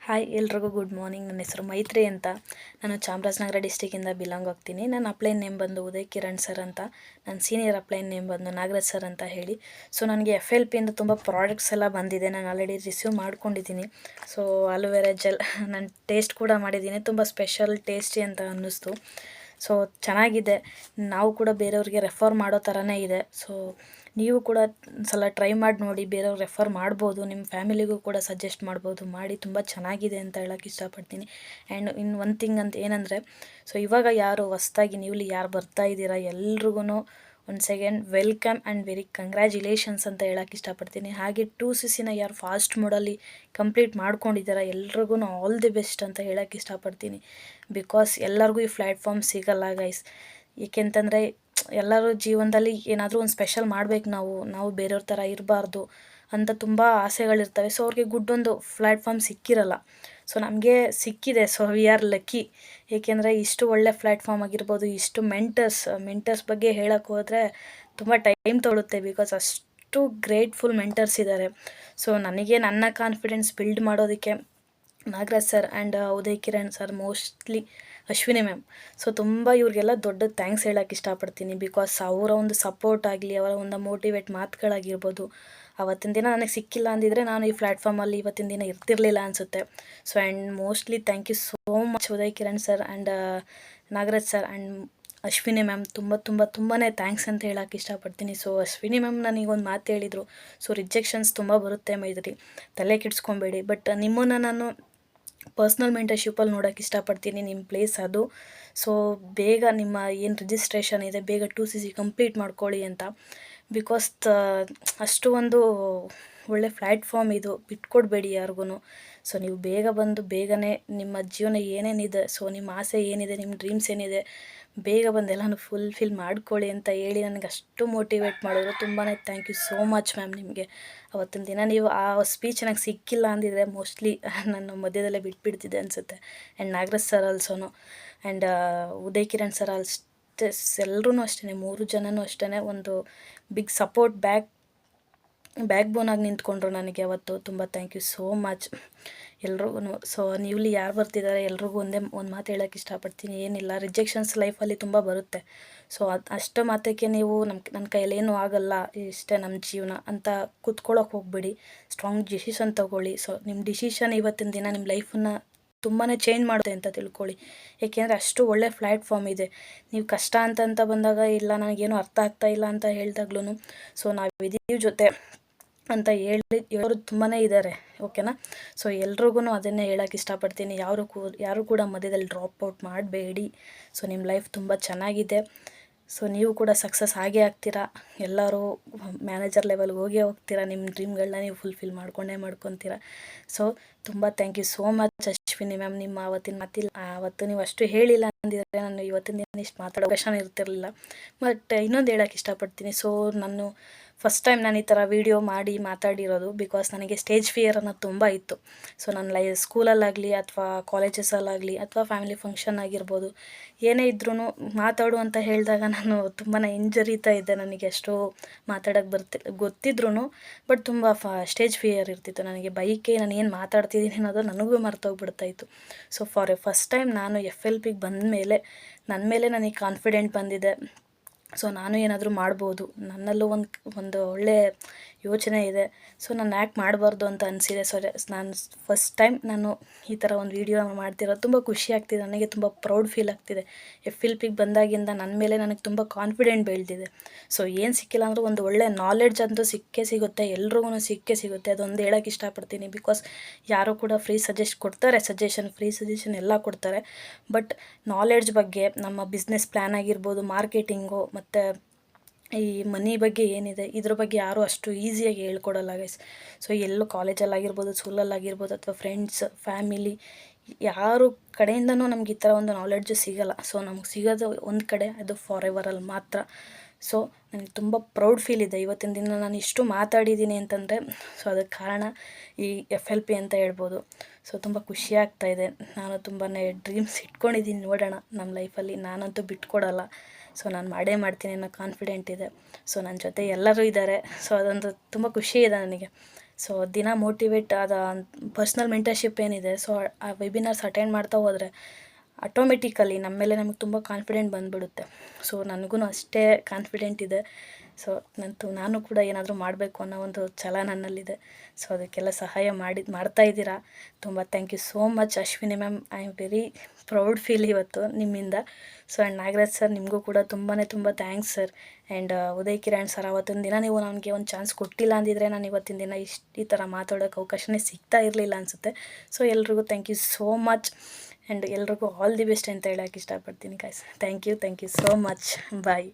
Hi ಎಲ್ರಿಗೂ good morning. ನನ್ನ ಹೆಸರು ಮೈತ್ರಿ ಅಂತ. ನಾನು ಚಾಮರಾಜನಗರ ಡಿಸ್ಟಿಕ್ಕಿಂದ ಬಿಲಾಂಗ್ ಆಗ್ತೀನಿ. ನನ್ನ ಅಪ್ಲೈನ್ ನೇಮ್ ಬಂದು ಉದಯ್ ಕಿರಣ್ ಸರ್ ಅಂತ. ನನ್ನ ಸೀನಿಯರ್ ಅಪ್ಲೈನ್ ನೇಮ್ ಬಂದು ನಾಗರಾಜ್ ಸರ್ ಅಂತ ಹೇಳಿ. ಸೊ ನನಗೆ FLPಯಿಂದ ತುಂಬ ಪ್ರಾಡಕ್ಟ್ಸ್ ಎಲ್ಲ ಬಂದಿದೆ. ನಾನು ಆಲ್ರೆಡಿ ರಿಸೀವ್ ಮಾಡ್ಕೊಂಡಿದ್ದೀನಿ. ಸೊ ಅಲೋವೆರಾ ಜೆಲ್ ನಾನು ಟೇಸ್ಟ್ ಕೂಡ ಮಾಡಿದ್ದೀನಿ. ತುಂಬ ಸ್ಪೆಷಲ್ ಟೇಸ್ಟಿ ಅಂತ ಅನ್ನಿಸ್ತು. ಸೊ ಚೆನ್ನಾಗಿದೆ. ನಾವು ಕೂಡ ಬೇರೆಯವ್ರಿಗೆ ರೆಫರ್ ಮಾಡೋ ಥರನೇ ಇದೆ. ಸೊ ನೀವು ಕೂಡ ಸಲ ಟ್ರೈ ಮಾಡಿ ನೋಡಿ. ಬೇರೆಯವ್ರು ರೆಫರ್ ಮಾಡ್ಬೋದು, ನಿಮ್ಮ ಫ್ಯಾಮಿಲಿಗೂ ಕೂಡ ಸಜೆಸ್ಟ್ ಮಾಡ್ಬೋದು. ಮಾಡಿ ತುಂಬ ಚೆನ್ನಾಗಿದೆ ಅಂತ ಹೇಳೋಕ್ಕೆ ಇಷ್ಟಪಡ್ತೀನಿ. ಆ್ಯಂಡ್ ಇನ್ನು ಒಂದು ಥಿಂಗ್ ಅಂತ ಏನಂದರೆ, ಸೊ ಇವಾಗ ಯಾರು ಹೊಸ್ದಾಗಿ ನೀವಲ್ಲಿ ಯಾರು ಬರ್ತಾ ಇದ್ದೀರಾ ಎಲ್ರಿಗೂ ಒಂದು second welcome and very congratulations ಅಂತ ಹೇಳೋಕ್ಕೆ ಇಷ್ಟಪಡ್ತೀನಿ. ಹಾಗೆ 2CCನ ಯಾರು ಫಾಸ್ಟ್ ಮೋಡಲ್ಲಿ ಕಂಪ್ಲೀಟ್ ಮಾಡ್ಕೊಂಡಿದ್ದೀರಾ ಎಲ್ರಿಗೂ ಆಲ್ ದಿ ಬೆಸ್ಟ್ ಅಂತ ಹೇಳೋಕ್ಕೆ ಇಷ್ಟಪಡ್ತೀನಿ. ಬಿಕಾಸ್ ಎಲ್ಲರಿಗೂ ಈ ಪ್ಲ್ಯಾಟ್ಫಾರ್ಮ್ ಸಿಗಲ್ಲ ಗೈಸ್. ಏಕೆಂತಂದರೆ ಎಲ್ಲರೂ ಜೀವನದಲ್ಲಿ ಏನಾದರೂ ಒಂದು ಸ್ಪೆಷಲ್ ಮಾಡಬೇಕು, ನಾವು ಬೇರೆಯವ್ರ ಥರ ಇರಬಾರ್ದು ಅಂತ ತುಂಬ ಆಸೆಗಳಿರ್ತವೆ. ಸೊ ಅವ್ರಿಗೆ ಗುಡ್ಡೊಂದು ಪ್ಲ್ಯಾಟ್ಫಾರ್ಮ್ ಸಿಕ್ಕಿರಲ್ಲ. ಸೊ ನಮಗೆ ಸಿಕ್ಕಿದೆ. So we are lucky. ಏಕೆಂದರೆ ಇಷ್ಟು ಒಳ್ಳೆ ಪ್ಲ್ಯಾಟ್ಫಾರ್ಮ್ ಆಗಿರ್ಬೋದು, ಇಷ್ಟು ಮೆಂಟರ್ಸ್ ಬಗ್ಗೆ ಹೇಳೋಕ್ಕೆ ಹೋದರೆ ತುಂಬ ಟೈಮ್ ತೊಗೊಳುತ್ತೆ. ಬಿಕಾಸ್ ಅಷ್ಟು ಗ್ರೇಟ್ಫುಲ್ ಮೆಂಟರ್ಸ್ ಇದ್ದಾರೆ. ಸೊ ನನಗೆ ನನ್ನ ಕಾನ್ಫಿಡೆನ್ಸ್ ಬಿಲ್ಡ್ ಮಾಡೋದಕ್ಕೆ Nagaraj sir and Uday Kiran sir, mostly Ashwini ma'am. So ತುಂಬ ಇವ್ರಿಗೆಲ್ಲ ದೊಡ್ಡ ಥ್ಯಾಂಕ್ಸ್ ಹೇಳೋಕ್ಕೆ ಇಷ್ಟಪಡ್ತೀನಿ. ಬಿಕಾಸ್ ಅವರ ಒಂದು ಸಪೋರ್ಟ್ ಆಗಲಿ, ಅವರ ಒಂದು ಮೋಟಿವೇಟ್ ಮಾತುಗಳಾಗಿರ್ಬೋದು, ಅವತ್ತಿನ ದಿನ ನನಗೆ ಸಿಕ್ಕಿಲ್ಲ ಅಂದಿದ್ರೆ ನಾನು ಈ ಪ್ಲ್ಯಾಟ್ಫಾರ್ಮಲ್ಲಿ ಇವತ್ತಿನ ದಿನ ಇರ್ತಿರಲಿಲ್ಲ ಅನಿಸುತ್ತೆ. So and mostly thank you so much Uday Kiran sir and Nagaraj sir and Ashwini ma'am. ತುಂಬಾ ಥ್ಯಾಂಕ್ಸ್ ಅಂತ ಹೇಳೋಕ್ಕೆ ಇಷ್ಟಪಡ್ತೀನಿ. ಸೊ ಅಶ್ವಿನಿ ಮ್ಯಾಮ್ ನನಗೊಂದು ಮಾತು ಹೇಳಿದರು. ಸೊ ರಿಜೆಕ್ಷನ್ಸ್ ತುಂಬ ಬರುತ್ತೆ ಮೈದ್ರಿ, ತಲೆ ಕೆಡಿಸ್ಕೊಬೇಡಿ. ಬಟ್ ನಿಮ್ಮನ್ನು ನಾನು ಪರ್ಸ್ನಲ್ ಮೆಂಟರ್ಶಿಪ್ಪಲ್ಲಿ ನೋಡೋಕ್ಕೆ ಇಷ್ಟಪಡ್ತೀನಿ. ನಿಮ್ಮ ಪ್ಲೇಸ್ ಅದು. ಸೊ ಬೇಗ ನಿಮ್ಮ ಏನು ರಿಜಿಸ್ಟ್ರೇಷನ್ ಇದೆ ಬೇಗ 2CC ಕಂಪ್ಲೀಟ್ ಮಾಡ್ಕೊಳ್ಳಿ ಅಂತ. ಬಿಕಾಸ್ ಅಷ್ಟು ಒಂದು ಒಳ್ಳೆ ಪ್ಲ್ಯಾಟ್ಫಾರ್ಮ್ ಇದು, ಬಿಟ್ಕೊಡ್ಬೇಡಿ ಯಾರಿಗೂ. ಸೊ ನೀವು ಬೇಗ ಬಂದು ಬೇಗನೆ ನಿಮ್ಮ ಜೀವನ ಏನೇನಿದೆ, ಸೊ ನಿಮ್ಮ ಆಸೆ ಏನಿದೆ, ನಿಮ್ಮ ಡ್ರೀಮ್ಸ್ ಏನಿದೆ, ಬೇಗ ಬಂದು ಎಲ್ಲನೂ ಫುಲ್ಫಿಲ್ ಮಾಡ್ಕೊಳ್ಳಿ ಅಂತ ಹೇಳಿ ನನಗೆ ಅಷ್ಟು ಮೋಟಿವೇಟ್ ಮಾಡಿದ್ರು. ತುಂಬಾ thank you so much ma'am ನಿಮಗೆ. ಅವತ್ತಿನ ದಿನ ನೀವು ಆ ಸ್ಪೀಚ್ ನನಗೆ ಸಿಕ್ಕಿಲ್ಲ ಅಂದಿದ್ರೆ ಮೋಸ್ಟ್ಲಿ ನಾನು ಮಧ್ಯದಲ್ಲೇ ಬಿಟ್ಬಿಡ್ತಿದ್ದೆ ಅನಿಸುತ್ತೆ. ಆ್ಯಂಡ್ ನಾಗರಾಜ್ ಸರ್ ಆಲ್ಸೋನು ಆ್ಯಂಡ್ ಉದಯ್ ಕಿರಣ್ ಸರ್ ಅಷ್ಟೇ, ಎಲ್ಲರೂ ಅಷ್ಟೇ, 3 ಜನನೂ ಅಷ್ಟೇ ಒಂದು ಬಿಗ್ ಸಪೋರ್ಟ್ ಬ್ಯಾಕ್ ಬೋನಾಗಿ ನಿಂತ್ಕೊಂಡ್ರು ನನಗೆ ಅವತ್ತು. ತುಂಬ ಥ್ಯಾಂಕ್ ಯು ಸೋ ಮಚ್ ಎಲ್ರಿಗೂ. ಸೊ ನೀವಲ್ಲಿ ಯಾರು ಬರ್ತಿದ್ದಾರೆ ಎಲ್ರಿಗೂ ಒಂದು ಮಾತು ಹೇಳೋಕ್ಕೆ ಇಷ್ಟಪಡ್ತೀನಿ. ಏನಿಲ್ಲ, ರಿಜೆಕ್ಷನ್ಸ್ ಲೈಫಲ್ಲಿ ತುಂಬ ಬರುತ್ತೆ. ಸೊ ಅಷ್ಟು ಮಾತಕ್ಕೆ ನೀವು ನನ್ನ ಕೈಯಲ್ಲಿ ಏನೂ ಆಗಲ್ಲ, ಇಷ್ಟೇ ನಮ್ಮ ಜೀವನ ಅಂತ ಕೂತ್ಕೊಳ್ಳೋಕೆ ಹೋಗ್ಬೇಡಿ. ಸ್ಟ್ರಾಂಗ್ ಡಿಸಿಷನ್ ತೊಗೊಳ್ಳಿ. ಸೊ ನಿಮ್ಮ ಡಿಸಿಷನ್ ಇವತ್ತಿನ ದಿನ ನಿಮ್ಮ ಲೈಫನ್ನು ತುಂಬಾ ಚೇಂಜ್ ಮಾಡುತ್ತೆ ಅಂತ ತಿಳ್ಕೊಳ್ಳಿ. ಏಕೆಂದರೆ ಅಷ್ಟು ಒಳ್ಳೆ ಪ್ಲ್ಯಾಟ್ಫಾರ್ಮ್ ಇದೆ. ನೀವು ಕಷ್ಟ ಅಂತ ಬಂದಾಗ, ಇಲ್ಲ ನನಗೇನು ಅರ್ಥ ಆಗ್ತಾ ಇಲ್ಲ ಅಂತ ಹೇಳಿದಾಗ್ಲೂ, ಸೊ ನಾವಿದ್ದೀವಿ ಜೊತೆ ಅಂತ ಹೇಳೋರು ತುಂಬಾ ಇದ್ದಾರೆ. ಓಕೆನಾ? ಸೊ ಎಲ್ರಿಗೂ ಅದನ್ನೇ ಹೇಳೋಕ್ಕೆ ಇಷ್ಟಪಡ್ತೀನಿ. ಯಾರು ಕೂಡ ಮಧ್ಯದಲ್ಲಿ ಡ್ರಾಪ್ ಔಟ್ ಮಾಡಬೇಡಿ. ಸೊ ನಿಮ್ಮ ಲೈಫ್ ತುಂಬ ಚೆನ್ನಾಗಿದೆ. ಸೊ ನೀವು ಕೂಡ ಸಕ್ಸಸ್ ಆಗೇ ಆಗ್ತೀರಾ. ಎಲ್ಲರೂ ಮ್ಯಾನೇಜರ್ ಲೆವೆಲ್ಗೆ ಹೋಗ್ತೀರಾ. ನಿಮ್ಮ ಡ್ರೀಮ್ಗಳನ್ನ ನೀವು ಫುಲ್ಫಿಲ್ ಮಾಡ್ಕೊತೀರಾ. ಸೊ ತುಂಬ thank you so much Ashwini ma'am. ನಿಮ್ಮ ಅವತ್ತು ನೀವು ಅಷ್ಟು ಹೇಳಿಲ್ಲ ಅಂದಿದ್ರೆ ನಾನು ಇವತ್ತಿನ ದಿನ ಇಷ್ಟು ಮಾತಾಡೋ ಅವಕಾಶ ಇರ್ತಿರಲಿಲ್ಲ. ಬಟ್ ಇನ್ನೊಂದು ಹೇಳೋಕ್ಕೆ ಇಷ್ಟಪಡ್ತೀನಿ. ಸೊ ನಾನು ಫಸ್ಟ್ ಟೈಮ್ ನಾನು ಈ ಥರ ವೀಡಿಯೋ ಮಾಡಿ ಮಾತಾಡಿರೋದು. ಬಿಕಾಸ್ ನನಗೆ ಸ್ಟೇಜ್ ಫಿಯರ್ ಅನ್ನೋದು ತುಂಬ ಇತ್ತು. ಸೊ ನನ್ನ ಸ್ಕೂಲಲ್ಲಾಗಲಿ ಅಥವಾ ಕಾಲೇಜಸಲ್ಲಾಗಲಿ ಅಥವಾ ಫ್ಯಾಮಿಲಿ ಫಂಕ್ಷನ್ ಆಗಿರ್ಬೋದು, ಏನೇ ಇದ್ರೂ ಮಾತಾಡು ಅಂತ ಹೇಳಿದಾಗ ನಾನು ತುಂಬಾ ಹಿಂಜರಿತಾ ಇದ್ದೆ. ನನಗೆ ಅಷ್ಟು ಮಾತಾಡೋಕ್ಕೆ ಗೊತ್ತಿದ್ರೂ ಬಟ್ ತುಂಬ ಸ್ಟೇಜ್ ಫಿಯರ್ ಇರ್ತಿತ್ತು ನನಗೆ. ಬೈಕೆ ನಾನು ಏನು ಮಾತಾಡ್ತಿದ್ದೀನಿ ಅನ್ನೋದು ನನಗೂ ಮರ್ತೋಗ್ಬಿಡ್ತಾಯಿತ್ತು. ಸೊ ಫಸ್ಟ್ ಟೈಮ್ ನಾನು FLPಗೆ ಬಂದ ಮೇಲೆ ನನ್ನ ಮೇಲೆ ನನಗೆ ಕಾನ್ಫಿಡೆಂಟ್ ಬಂದಿದೆ. ಸೊ ನಾನು ಏನಾದರೂ ಮಾಡ್ಬೋದು, ನನ್ನಲ್ಲೂ ಒಂದು ಒಳ್ಳೆ ಯೋಚನೆ ಇದೆ. ಸೊ ನಾನು ಯಾಕೆ ಮಾಡಬಾರ್ದು ಅಂತ ಅನಿಸಿದೆ. ಸೊ ನಾನು ಫಸ್ಟ್ ಟೈಮ್ ನಾನು ಈ ಥರ ಒಂದು ವೀಡಿಯೋ ಮಾಡ್ತಿರೋದು ತುಂಬ ಖುಷಿ ಆಗ್ತಿದೆ. ನನಗೆ ತುಂಬ ಪ್ರೌಡ್ ಫೀಲ್ ಆಗ್ತಿದೆ. FLPಗೆ ಬಂದಾಗಿಂದ ನನ್ನ ಮೇಲೆ ನನಗೆ ತುಂಬ ಕಾನ್ಫಿಡೆಂಟ್ ಬೆಳೆದಿದೆ. ಸೊ ಏನು ಸಿಕ್ಕಿಲ್ಲ ಅಂದರೂ ಒಂದು ಒಳ್ಳೆ ನಾಲೆಡ್ಜ್ ಅಂತೂ ಸಿಕ್ಕೇ ಸಿಗುತ್ತೆ, ಎಲ್ರಿಗೂ ಸಿಕ್ಕೇ ಸಿಗುತ್ತೆ. ಅದೊಂದು ಹೇಳೋಕ್ಕೆ ಇಷ್ಟಪಡ್ತೀನಿ. ಬಿಕಾಸ್ ಯಾರು ಕೂಡ ಫ್ರೀ ಸಜೆಷನ್ ಎಲ್ಲ ಕೊಡ್ತಾರೆ. ಬಟ್ ನಾಲೆಡ್ಜ್ ಬಗ್ಗೆ, ನಮ್ಮ ಬಿಸ್ನೆಸ್ ಪ್ಲ್ಯಾನ್ ಆಗಿರ್ಬೋದು, ಮಾರ್ಕೆಟಿಂಗು ಮತ್ತು ಈ ಮನಿ ಬಗ್ಗೆ ಏನಿದೆ ಇದ್ರ ಬಗ್ಗೆ ಯಾರೂ ಅಷ್ಟು ಈಸಿಯಾಗಿ ಹೇಳ್ಕೊಡಲ್ಲ ಗೈಸ್. ಸೊ ಎಲ್ಲೂ ಕಾಲೇಜಲ್ಲಾಗಿರ್ಬೋದು, ಸ್ಕೂಲಲ್ಲಾಗಿರ್ಬೋದು ಅಥವಾ ಫ್ರೆಂಡ್ಸ್, ಫ್ಯಾಮಿಲಿ ಯಾರು ಕಡೆಯಿಂದನೂ ನಮ್ಗೆ ಈ ಥರ ಒಂದು ನಾಲೆಡ್ಜು ಸಿಗೋಲ್ಲ. ಸೊ ನಮ್ಗೆ ಸಿಗೋದು ಒಂದು ಕಡೆ, ಅದು ಫಾರ್ ಎವರಲ್ಲಿ ಮಾತ್ರ. ಸೊ ನನಗೆ ತುಂಬ ಪ್ರೌಡ್ ಫೀಲ್ ಇದೆ. ಇವತ್ತಿನ ದಿನ ನಾನು ಇಷ್ಟು ಮಾತಾಡಿದ್ದೀನಿ ಅಂತಂದರೆ ಸೊ ಅದಕ್ಕೆ ಕಾರಣ ಈ FLP ಅಂತ ಹೇಳ್ಬೋದು. ಸೊ ತುಂಬ ಖುಷಿ ಆಗ್ತಾಯಿದೆ. ನಾನು ತುಂಬಾ ಡ್ರೀಮ್ಸ್ ಇಟ್ಕೊಂಡಿದ್ದೀನಿ. ನೋಡೋಣ ನಮ್ಮ ಲೈಫಲ್ಲಿ. ನಾನಂತೂ ಬಿಟ್ಕೊಡಲ್ಲ. ಸೊ ನಾನು ಮಾಡೇ ಮಾಡ್ತೀನಿ ಅನ್ನೋ ಕಾನ್ಫಿಡೆಂಟ್ ಇದೆ. ಸೊ ನನ್ನ ಜೊತೆ ಎಲ್ಲರೂ ಇದ್ದಾರೆ. ಸೊ ಅದೊಂದು ತುಂಬ ಖುಷಿ ಇದೆ ನನಗೆ. ಸೊ ದಿನ ಮೋಟಿವೇಟ್ ಆದ ಪರ್ಸ್ನಲ್ ಮೆಂಟರ್ಶಿಪ್ ಏನಿದೆ, ಸೊ ಆ ವೆಬಿನಾರ್ಸ್ ಅಟೆಂಡ್ ಮಾಡ್ತಾ ಹೋದರೆ ಆಟೋಮೆಟಿಕಲಿ ನಮ್ಮ ಮೇಲೆ ನಮಗೆ ತುಂಬ ಕಾನ್ಫಿಡೆಂಟ್ ಬಂದುಬಿಡುತ್ತೆ. ಸೊ ನನಗೂ ಅಷ್ಟೇ ಕಾನ್ಫಿಡೆಂಟ್ ಇದೆ. ಸೊ ನಾನು ಕೂಡ ಏನಾದರೂ ಮಾಡಬೇಕು ಅನ್ನೋ ಒಂದು ಛಲ ನನ್ನಲ್ಲಿದೆ. ಸೊ ಅದಕ್ಕೆಲ್ಲ ಸಹಾಯ ಮಾಡ್ತಾ ಇದ್ದೀರಾ. ತುಂಬ thank you so much Ashwini ma'am. I am very proud feel ಇವತ್ತು ನಿಮ್ಮಿಂದ. ಸೊ ಆ್ಯಂಡ್ ನಾಗರಾಜ್ ಸರ್, ನಿಮಗೂ ಕೂಡ ತುಂಬ thanks sir. And Uday Kiran sir, ಅವತ್ತಿನ ದಿನ ನೀವು ನನಗೆ ಒಂದು ಚಾನ್ಸ್ ಕೊಟ್ಟಿಲ್ಲ ಅಂದಿದ್ರೆ ನಾನು ಇವತ್ತಿನ ದಿನ ಈ ಥರ ಮಾತಾಡೋಕ್ಕೆ ಅವಕಾಶನೇ ಸಿಗ್ತಾ ಇರಲಿಲ್ಲ ಅನಿಸುತ್ತೆ. ಸೊ ಎಲ್ರಿಗೂ thank you so much. And ಎಲ್ರಿಗೂ ಆಲ್ ದಿ ಬೆಸ್ಟ್ ಅಂತ ಹೇಳೋಕ್ಕೆ ಇಷ್ಟಪಡ್ತೀನಿ guys. Thank you so much. Bye.